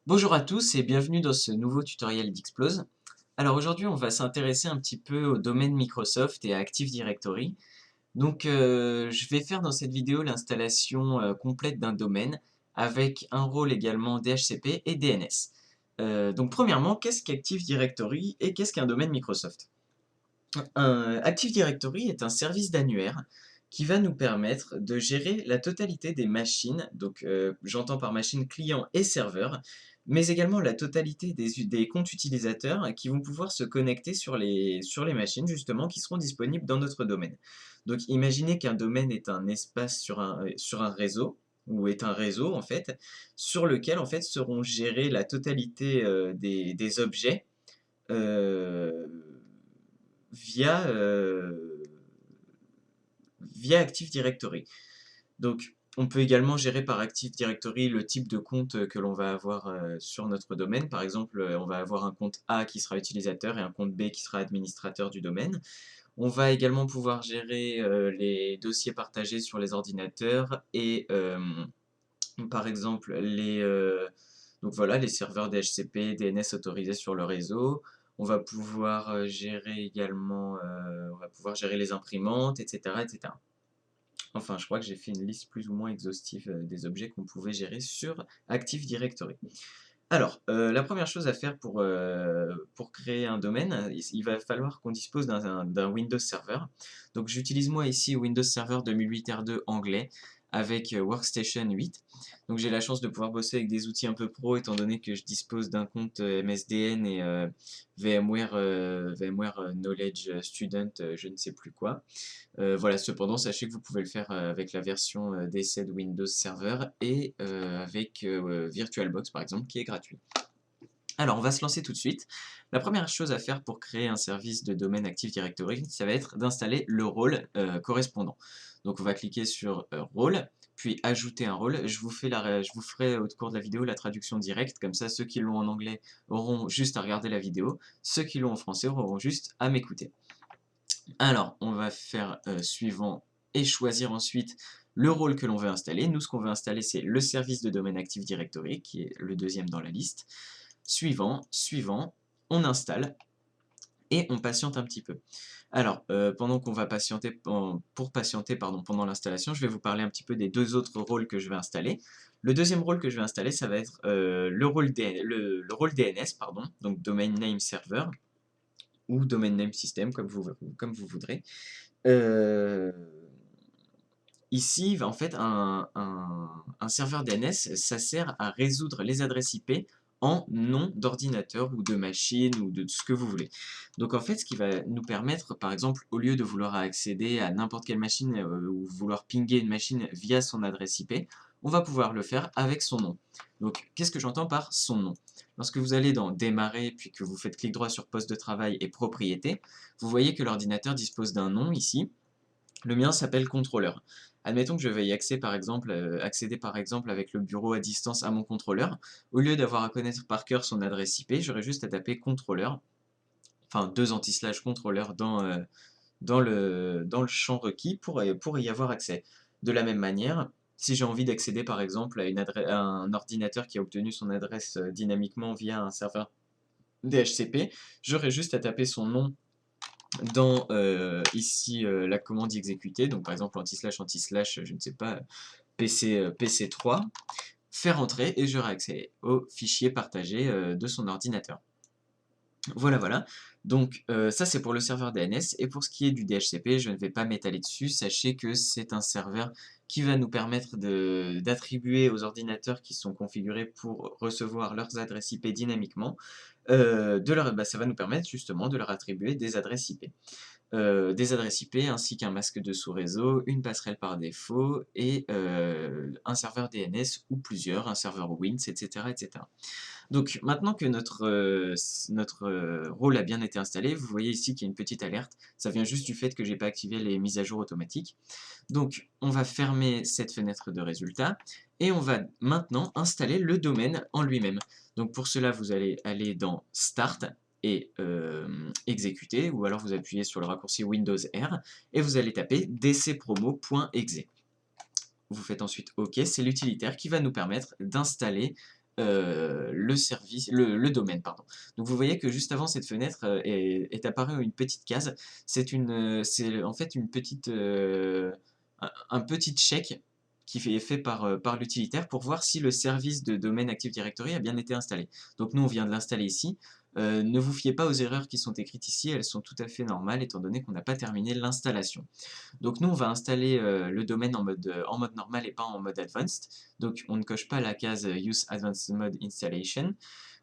Bonjour à tous et bienvenue dans ce nouveau tutoriel d'Xplose. Alors aujourd'hui on va s'intéresser un petit peu au domaine Microsoft et à Active Directory. Donc je vais faire dans cette vidéo l'installation complète d'un domaine avec un rôle également DHCP et DNS. Donc premièrement, qu'est-ce qu'Active Directory et qu'est-ce qu'un domaine Microsoft? Active Directory est un service d'annuaire qui va nous permettre de gérer la totalité des machines, donc j'entends par machine client et serveur, mais également la totalité des comptes utilisateurs qui vont pouvoir se connecter sur les machines justement qui seront disponibles dans notre domaine. Donc imaginez qu'un domaine est un espace sur un réseau, ou est un réseau en fait, sur lequel en fait seront gérés la totalité des objets euh, via, via Active Directory. Donc, on peut également gérer par Active Directory le type de compte que l'on va avoir sur notre domaine. Par exemple, on va avoir un compte A qui sera utilisateur et un compte B qui sera administrateur du domaine. On va également pouvoir gérer les dossiers partagés sur les ordinateurs et par exemple donc voilà, les serveurs DHCP, DNS autorisés sur le réseau. On va pouvoir gérer également on va pouvoir gérer les imprimantes, etc., etc. Enfin, je crois que j'ai fait une liste plus ou moins exhaustive des objets qu'on pouvait gérer sur Active Directory. Alors, la première chose à faire pour créer un domaine, il va falloir qu'on dispose d'un Windows Server. Donc j'utilise moi ici Windows Server 2008 R2 anglais avec Workstation 8. Donc j'ai la chance de pouvoir bosser avec des outils un peu pro étant donné que je dispose d'un compte MSDN et VMware Knowledge Student, je ne sais plus quoi. Voilà, cependant, sachez que vous pouvez le faire avec la version d'essai de Windows Server et avec VirtualBox par exemple, qui est gratuit. Alors, on va se lancer tout de suite. La première chose à faire pour créer un service de domaine Active Directory, ça va être d'installer le rôle correspondant. Donc, on va cliquer sur rôle, puis ajouter un rôle. Je vous ferai au cours de la vidéo la traduction directe, comme ça ceux qui l'ont en anglais auront juste à regarder la vidéo, ceux qui l'ont en français auront juste à m'écouter. Alors, on va faire suivant et choisir ensuite le rôle que l'on veut installer. Nous, ce qu'on veut installer, c'est le service de domaine Active Directory, qui est le deuxième dans la liste. Suivant, suivant, on installe et on patiente un petit peu. Alors, pendant qu'on va patienter, pour patienter pendant l'installation, je vais vous parler un petit peu des deux autres rôles que je vais installer. Le deuxième rôle que je vais installer, ça va être le rôle DNS, pardon, donc Domain Name Server, ou Domain Name System, comme vous voudrez. Euh, Ici, en fait, un serveur DNS, ça sert à résoudre les adresses IP en nom d'ordinateur ou de machine ou de ce que vous voulez. Donc en fait, ce qui va nous permettre, par exemple, au lieu de vouloir accéder à n'importe quelle machine ou vouloir pinguer une machine via son adresse IP, on va pouvoir le faire avec son nom. Donc qu'est-ce que j'entends par son nom? Lorsque vous allez dans Démarrer, puis que vous faites clic droit sur Poste de travail et Propriété, vous voyez que l'ordinateur dispose d'un nom ici. Le mien s'appelle contrôleur. Admettons que je veuille accéder par exemple avec le bureau à distance à mon contrôleur. Au lieu d'avoir à connaître par cœur son adresse IP, j'aurais juste à taper contrôleur, enfin deux anti-slash contrôleur dans le champ requis pour y avoir accès. De la même manière, si j'ai envie d'accéder par exemple à un ordinateur qui a obtenu son adresse dynamiquement via un serveur DHCP, j'aurais juste à taper son nom dans ici la commande exécutée, donc par exemple anti-slash, je ne sais pas, PC3, faire entrer et j'aurai accès au fichier partagé de son ordinateur. Voilà, voilà. Donc ça c'est pour le serveur DNS et pour ce qui est du DHCP, je ne vais pas m'étaler dessus. Sachez que c'est un serveur qui va nous permettre d'attribuer aux ordinateurs qui sont configurés pour recevoir leurs adresses IP dynamiquement, ça va nous permettre justement de leur attribuer des adresses IP ainsi qu'un masque de sous-réseau, une passerelle par défaut et un serveur DNS ou plusieurs, un serveur WINS, etc. etc. Donc maintenant que notre rôle a bien été installé, vous voyez ici qu'il y a une petite alerte, ça vient juste du fait que j'ai pas activé les mises à jour automatiques. Donc on va fermer cette fenêtre de résultats et on va maintenant installer le domaine en lui-même. Donc pour cela vous allez aller dans Start et exécuter, ou alors vous appuyez sur le raccourci Windows R et vous allez taper dcpromo.exe. Vous faites ensuite OK, c'est l'utilitaire qui va nous permettre d'installer le domaine, pardon. Donc vous voyez que juste avant cette fenêtre est apparue une petite case. C'est en fait un petit check qui est fait par l'utilitaire pour voir si le service de domaine Active Directory a bien été installé. Donc nous on vient de l'installer ici. Ne vous fiez pas aux erreurs qui sont écrites ici, elles sont tout à fait normales étant donné qu'on n'a pas terminé l'installation. Donc nous on va installer le domaine en mode normal et pas en mode advanced. Donc on ne coche pas la case Use Advanced Mode Installation.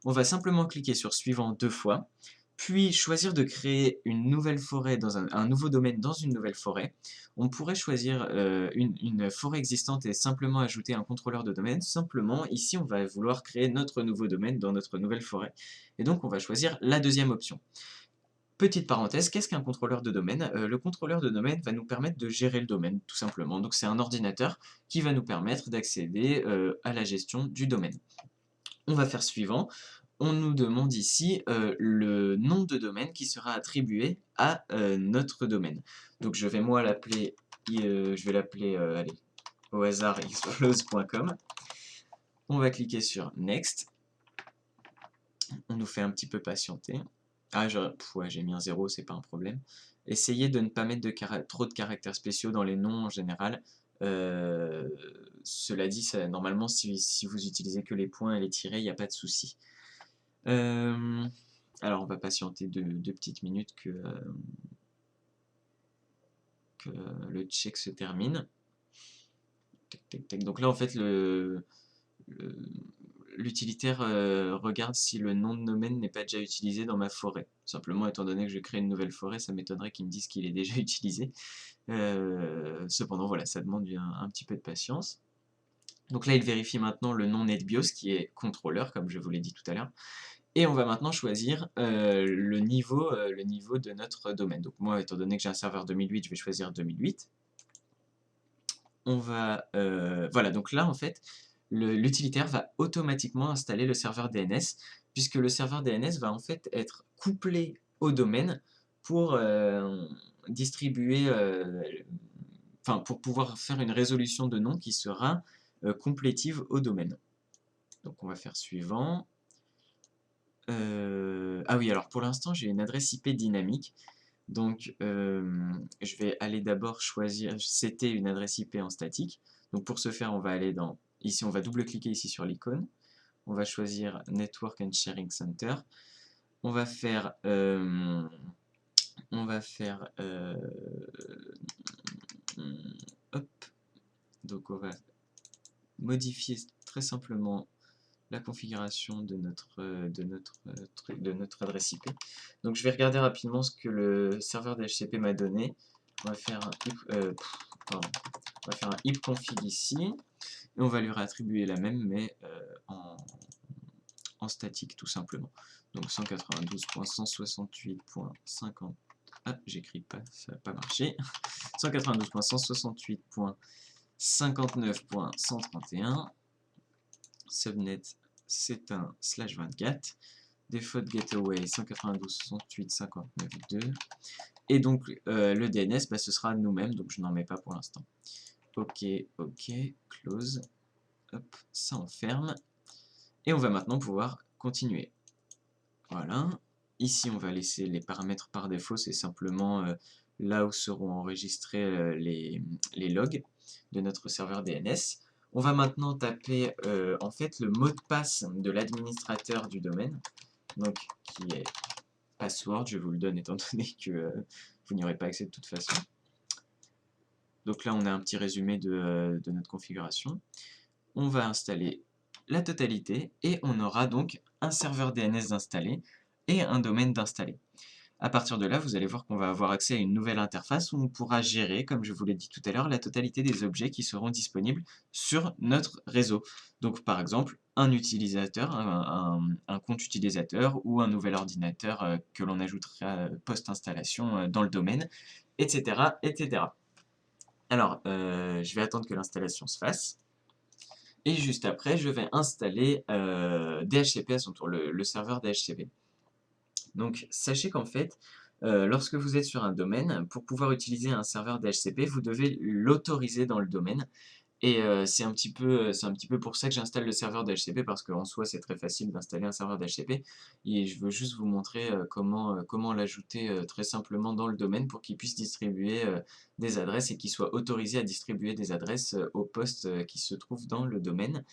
On va simplement cliquer sur suivant 2 fois, puis choisir de créer une nouvelle forêt dans un nouveau domaine dans une nouvelle forêt. On pourrait choisir une forêt existante et simplement ajouter un contrôleur de domaine. Simplement, ici on va vouloir créer notre nouveau domaine dans notre nouvelle forêt. Et donc on va choisir la deuxième option. Petite parenthèse, qu'est-ce qu'un contrôleur de domaine? Le contrôleur de domaine va nous permettre de gérer le domaine, tout simplement. Donc c'est un ordinateur qui va nous permettre d'accéder à la gestion du domaine. On va faire suivant. On nous demande ici le nom de domaine qui sera attribué à notre domaine. Donc je vais moi l'appeler, allez, au hasard explose.com. On va cliquer sur Next. On nous fait un petit peu patienter. Ah, ouais, j'ai mis un 0, c'est pas un problème. Essayez de ne pas mettre trop de caractères spéciaux dans les noms en général. Cela dit, normalement, si vous utilisez que les points et les tirets, il n'y a pas de souci. Alors, on va patienter deux petites minutes que le check se termine. Tac, tac, tac. Donc là, en fait, l'utilitaire regarde si le nom de domaine n'est pas déjà utilisé dans ma forêt. Simplement, étant donné que je crée une nouvelle forêt, ça m'étonnerait qu'il me dise qu'il est déjà utilisé. Cependant, voilà, ça demande un petit peu de patience. Donc là, il vérifie maintenant le nom NetBIOS qui est contrôleur, comme je vous l'ai dit tout à l'heure. Et on va maintenant choisir le niveau de notre domaine. Donc moi, étant donné que j'ai un serveur 2008, je vais choisir 2008. On va, voilà, donc là, en fait, l'utilitaire va automatiquement installer le serveur DNS, puisque le serveur DNS va en fait être couplé au domaine pour distribuer, enfin pour pouvoir faire une résolution de nom qui sera complétive au domaine. Donc on va faire suivant. Ah oui, alors pour l'instant j'ai une adresse IP dynamique, donc je vais aller d'abord choisir, setter une adresse IP en statique. Donc pour ce faire, on va aller dans, ici on va double-cliquer ici sur l'icône, on va choisir Network and Sharing Center, on va faire, hop, donc on va modifier très simplement la configuration de notre adresse IP. Donc je vais regarder rapidement ce que le serveur DHCP m'a donné. On va faire un ipconfig ici, et on va lui réattribuer la même, mais en statique tout simplement. Donc 192.168.50. Ah, j'écris pas, ça n'a pas marché. 192.168.59.131. Subnet c'est un /24, default gateway 192.168.59.2, et donc le DNS, ce sera nous-mêmes, donc je n'en mets pas pour l'instant. Ok, ok, close, hop, ça on ferme, et on va maintenant pouvoir continuer. Voilà, ici on va laisser les paramètres par défaut, c'est simplement là où seront enregistrés les logs de notre serveur DNS. On va maintenant taper en fait le mot de passe de l'administrateur du domaine, donc qui est password, je vous le donne étant donné que vous n'y aurez pas accès de toute façon. Donc là on a un petit résumé de notre configuration. On va installer la totalité et on aura donc un serveur DNS d'installé et un domaine d'installé. À partir de là, vous allez voir qu'on va avoir accès à une nouvelle interface où on pourra gérer, comme je vous l'ai dit tout à l'heure, la totalité des objets qui seront disponibles sur notre réseau. Donc par exemple, un utilisateur, un compte utilisateur ou un nouvel ordinateur que l'on ajoutera post-installation dans le domaine, etc. etc. Alors, je vais attendre que l'installation se fasse. Et juste après, je vais installer DHCP à son tour, le serveur DHCP. Donc, sachez qu'en fait, lorsque vous êtes sur un domaine, pour pouvoir utiliser un serveur DHCP, vous devez l'autoriser dans le domaine. Et c'est un petit peu pour ça que j'installe le serveur DHCP, parce qu'en soi c'est très facile d'installer un serveur DHCP, et je veux juste vous montrer comment l'ajouter très simplement dans le domaine pour qu'il puisse distribuer des adresses et qu'il soit autorisé à distribuer des adresses aux postes qui se trouvent dans le domaine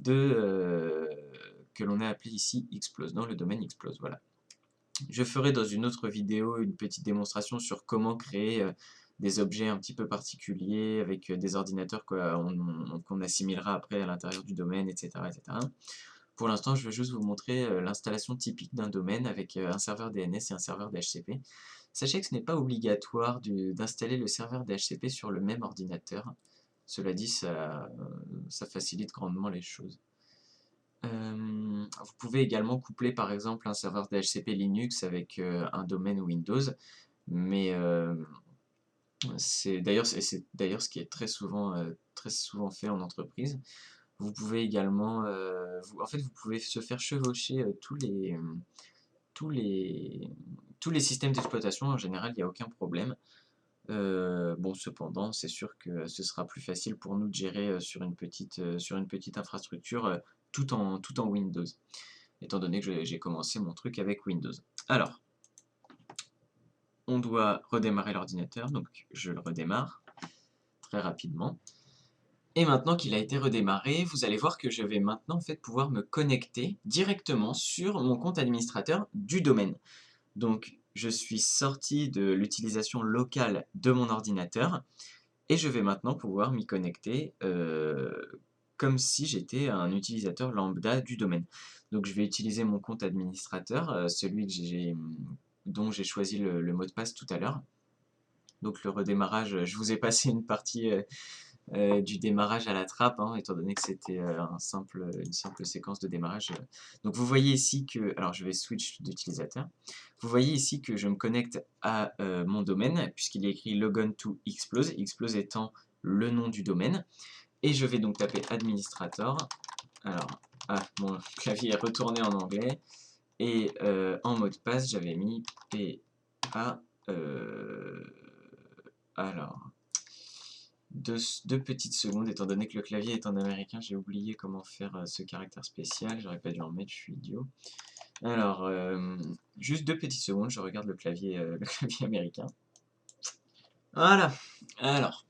que l'on a appelé ici Xplose, dans le domaine Xplose, voilà. Je ferai dans une autre vidéo une petite démonstration sur comment créer des objets un petit peu particuliers avec des ordinateurs qu'on assimilera après à l'intérieur du domaine, etc., etc. Pour l'instant, je vais juste vous montrer l'installation typique d'un domaine avec un serveur DNS et un serveur DHCP. Sachez que ce n'est pas obligatoire d'installer le serveur DHCP sur le même ordinateur. Cela dit, ça facilite grandement les choses. Vous pouvez également coupler par exemple un serveur DHCP Linux avec un domaine Windows, mais c'est d'ailleurs ce qui est très souvent fait en entreprise. Vous pouvez également, en fait, vous pouvez se faire chevaucher tous les, tous les systèmes d'exploitation. En général, il n'y a aucun problème. Bon, cependant, c'est sûr que ce sera plus facile pour nous de gérer sur une petite infrastructure tout en Windows, étant donné que j'ai commencé mon truc avec Windows. Alors, on doit redémarrer l'ordinateur, donc je le redémarre très rapidement. Et maintenant qu'il a été redémarré, vous allez voir que je vais maintenant en fait pouvoir me connecter directement sur mon compte administrateur du domaine. Donc, je suis sorti de l'utilisation locale de mon ordinateur et je vais maintenant pouvoir m'y connecter comme si j'étais un utilisateur lambda du domaine. Donc, je vais utiliser mon compte administrateur, celui dont j'ai choisi le mot de passe tout à l'heure. Donc, le redémarrage, je vous ai passé une partie du démarrage à la trappe, hein, étant donné que c'était une simple séquence de démarrage. Donc vous voyez ici que, alors je vais switch d'utilisateur, vous voyez ici que je me connecte à mon domaine, puisqu'il est écrit logon to Xplose, Xplose étant le nom du domaine, et je vais donc taper administrator. Alors, mon clavier est retourné en anglais, et en mot de passe j'avais mis PA, alors, deux petites secondes, étant donné que le clavier est en américain, j'ai oublié comment faire ce caractère spécial, j'aurais pas dû en mettre, je suis idiot. Alors, juste 2 petites secondes, je regarde le clavier américain. Voilà, alors.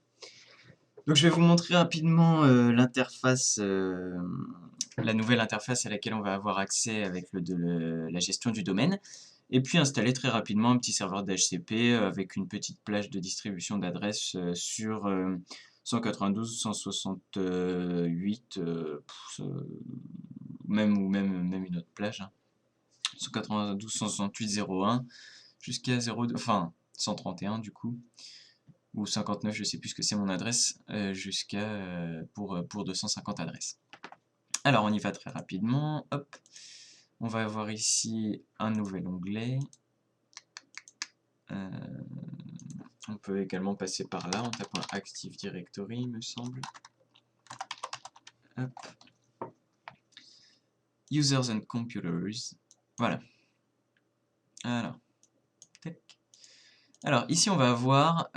Donc je vais vous montrer rapidement l'interface, la nouvelle interface à laquelle on va avoir accès avec la gestion du domaine. Et puis installer très rapidement un petit serveur d'HCP avec une petite plage de distribution d'adresses sur 192, 168, même une autre plage, hein. 192, 168, 01 jusqu'à 131 du coup, ou 59, je sais plus ce que c'est mon adresse, jusqu'à pour 250 adresses. Alors on y va très rapidement, hop. On va avoir ici un nouvel onglet. On peut également passer par là en tapant Active Directory, il me semble. Hop. Users and Computers. Voilà. Alors. Tac. Alors, ici, on va avoir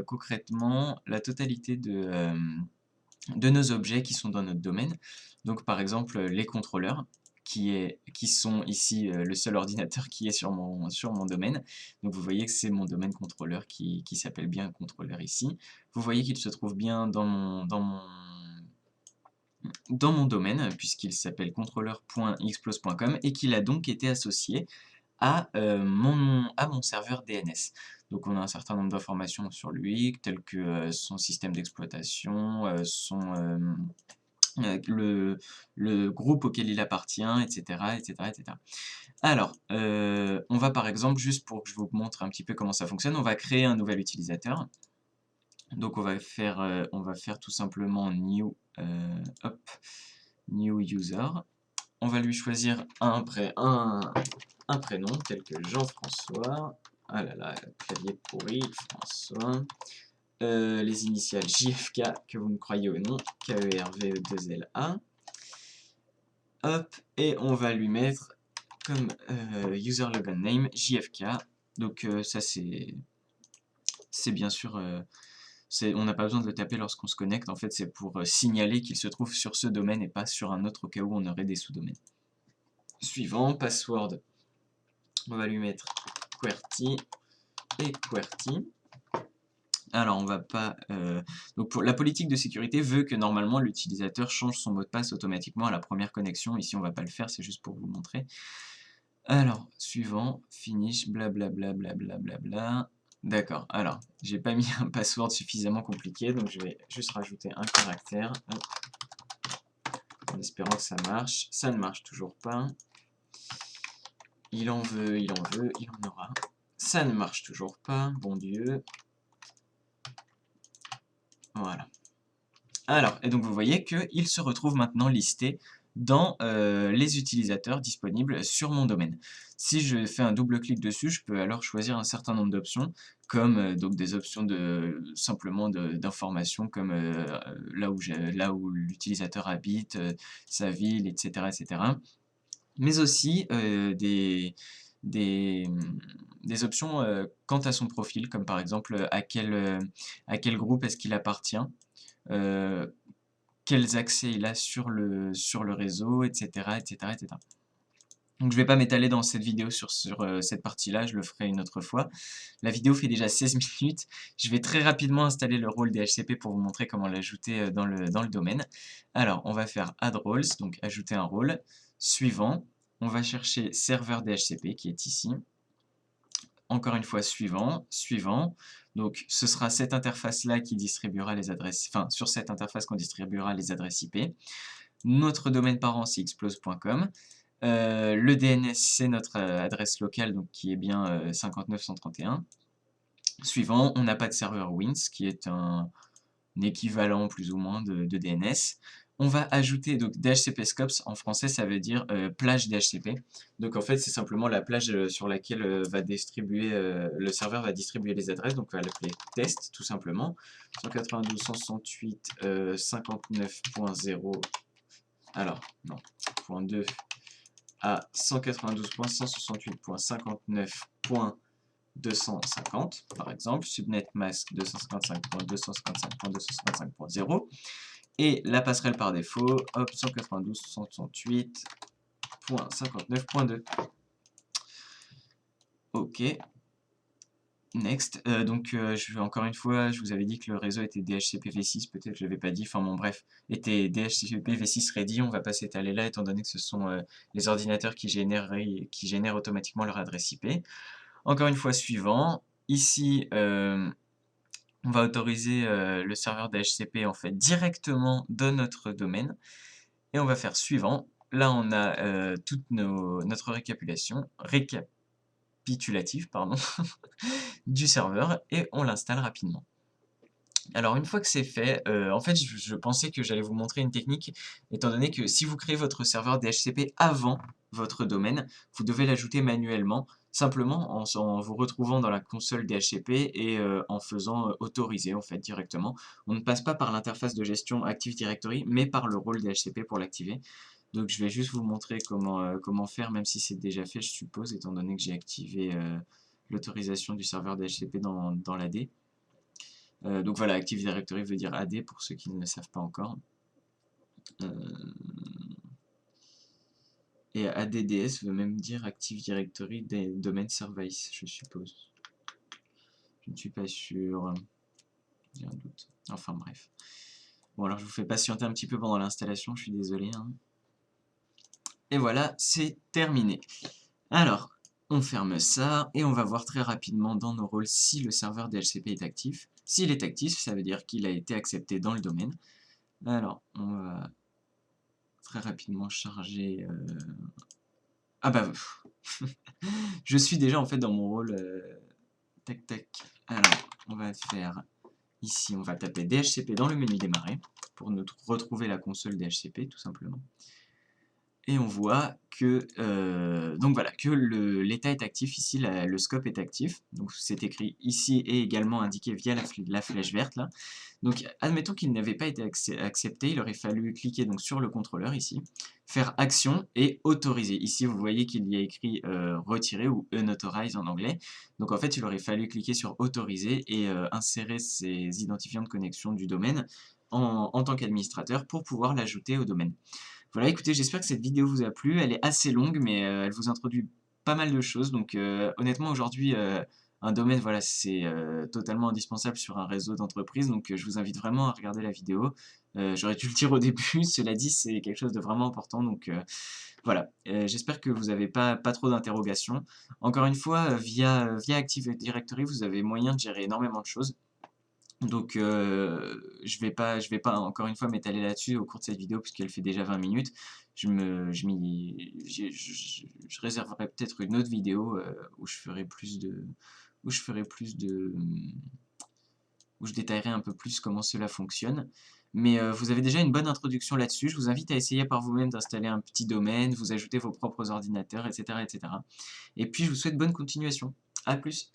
concrètement la totalité de nos objets qui sont dans notre domaine. Donc, par exemple, les contrôleurs, qui sont ici le seul ordinateur qui est sur mon domaine. Donc vous voyez que c'est mon domaine contrôleur qui s'appelle bien contrôleur ici. Vous voyez qu'il se trouve bien dans mon domaine, puisqu'il s'appelle contrôleur.xplose.com et qu'il a donc été associé à mon serveur DNS. Donc on a un certain nombre d'informations sur lui, telles que son système d'exploitation, le groupe auquel il appartient, etc. etc., etc. Alors, on va par exemple, juste pour que je vous montre un petit peu comment ça fonctionne, on va créer un nouvel utilisateur. Donc on va faire tout simplement new user. On va lui choisir un prénom tel que Jean-François. Ah là là, clavier pourri, François. Les initiales JFK, que vous me croyez ou non, KERVE2LA. Hop, et on va lui mettre comme user logon name JFK. Donc ça c'est bien sûr On n'a pas besoin de le taper lorsqu'on se connecte, en fait c'est pour signaler qu'il se trouve sur ce domaine et pas sur un autre au cas où on aurait des sous-domaines. Suivant, password, on va lui mettre QWERTY et QWERTY. Alors on va pas... Donc pour la politique de sécurité veut que normalement l'utilisateur change son mot de passe automatiquement à la première connexion. Ici on va pas le faire, c'est juste pour vous montrer. Alors, suivant, finish, blablabla, blablabla. D'accord, alors, j'ai pas mis un password suffisamment compliqué, donc je vais juste rajouter un caractère, hop, en espérant que ça marche. Ça ne marche toujours pas. Il en veut, il en veut, il en aura. Ça ne marche toujours pas, bon Dieu. Voilà. Alors, et donc vous voyez qu'il se retrouve maintenant listé dans les utilisateurs disponibles sur mon domaine. Si je fais un double clic dessus, je peux alors choisir un certain nombre d'options, comme donc des options simplement d'informations comme là où l'utilisateur habite, sa ville, etc., etc. Mais aussi des, des options quant à son profil, comme par exemple à quel groupe est-ce qu'il appartient. euh, Quels accès il a sur le réseau, etc., etc., etc. Donc je ne vais pas m'étaler dans cette vidéo sur cette partie-là, je le ferai une autre fois. La vidéo fait déjà 16 minutes. Je vais très rapidement installer le rôle DHCP pour vous montrer comment l'ajouter dans le domaine. Alors, on va faire Add Roles, donc ajouter un rôle. Suivant, on va chercher serveur DHCP qui est ici. Encore une fois, suivant, suivant. Donc, ce sera cette interface-là qui distribuera les adresses, enfin, sur cette interface qu'on distribuera les adresses IP. Notre domaine parent, c'est explose.com. Le DNS, c'est notre adresse locale, donc qui est bien 59.131. Suivant, on n'a pas de serveur WINS, qui est un équivalent plus ou moins de DNS. On va ajouter, donc DHCP Scopes, en français ça veut dire plage DHCP. Donc en fait c'est simplement la plage sur laquelle le serveur va distribuer les adresses, donc on va l'appeler test tout simplement. 192.168 59.0, alors non, .2 à 192.168.59.250 par exemple, subnet mask 255.255.255.0 et la passerelle par défaut, hop, 192.168.59.2. Ok, next. Encore une fois, je vous avais dit que le réseau était DHCP v6, peut-être que je l'avais pas dit, enfin bon bref, était DHCP v6 ready, on va pas s'étaler là étant donné que ce sont les ordinateurs qui génèrent automatiquement leur adresse IP. Encore une fois, suivant. Ici, on va autoriser le serveur DHCP en fait directement dans notre domaine. Et on va faire suivant. Là, on a toute notre récapitulative pardon, du serveur et on l'installe rapidement. Alors une fois que c'est fait, en fait je pensais que j'allais vous montrer une technique, étant donné que si vous créez votre serveur DHCP avant votre domaine, vous devez l'ajouter manuellement, simplement en vous retrouvant dans la console DHCP et en faisant autoriser en fait directement. On ne passe pas par l'interface de gestion Active Directory, mais par le rôle DHCP pour l'activer. Donc je vais juste vous montrer comment faire, même si c'est déjà fait je suppose, étant donné que j'ai activé l'autorisation du serveur DHCP dans l'AD. Donc voilà, Active Directory veut dire AD pour ceux qui ne le savent pas encore. Et ADDS veut même dire Active Directory Domain Service, je suppose. Je ne suis pas sûr. J'ai un doute. Enfin bref. Bon alors je vous fais patienter un petit peu pendant l'installation, je suis désolé. Hein. Et voilà, c'est terminé. Alors, on ferme ça et on va voir très rapidement dans nos rôles si le serveur DHCP est actif. S'il est actif, ça veut dire qu'il a été accepté dans le domaine. Alors, on va très rapidement charger... Ah bah... je suis déjà en fait dans mon rôle... Tac tac. Alors, on va faire... Ici, on va taper DHCP dans le menu démarrer pour nous retrouver la console DHCP tout simplement. Et on voit donc voilà, que l'état est actif, ici le scope est actif, donc c'est écrit ici et également indiqué via la flèche verte là. Donc admettons qu'il n'avait pas été accepté, il aurait fallu cliquer donc sur le contrôleur ici, faire action et autoriser. Ici vous voyez qu'il y a écrit retirer ou unauthorize en anglais, donc en fait il aurait fallu cliquer sur autoriser et insérer ces identifiants de connexion du domaine en tant qu'administrateur pour pouvoir l'ajouter au domaine. Voilà, écoutez, j'espère que cette vidéo vous a plu. Elle est assez longue, mais elle vous introduit pas mal de choses. Donc honnêtement, aujourd'hui, un domaine, voilà, c'est totalement indispensable sur un réseau d'entreprise. Donc je vous invite vraiment à regarder la vidéo. J'aurais dû le dire au début, cela dit, c'est quelque chose de vraiment important. Donc voilà, j'espère que vous n'avez pas trop d'interrogations. Encore une fois, via Active Directory, vous avez moyen de gérer énormément de choses. Donc je vais pas encore une fois m'étaler là-dessus au cours de cette vidéo puisqu'elle fait déjà 20 minutes. Je réserverai peut-être une autre vidéo où je ferai plus de où je ferai plus de où je détaillerai un peu plus comment cela fonctionne. Mais vous avez déjà une bonne introduction là-dessus. Je vous invite à essayer par vous-même d'installer un petit domaine, vous ajouter vos propres ordinateurs, etc., etc. Et puis je vous souhaite bonne continuation. A plus.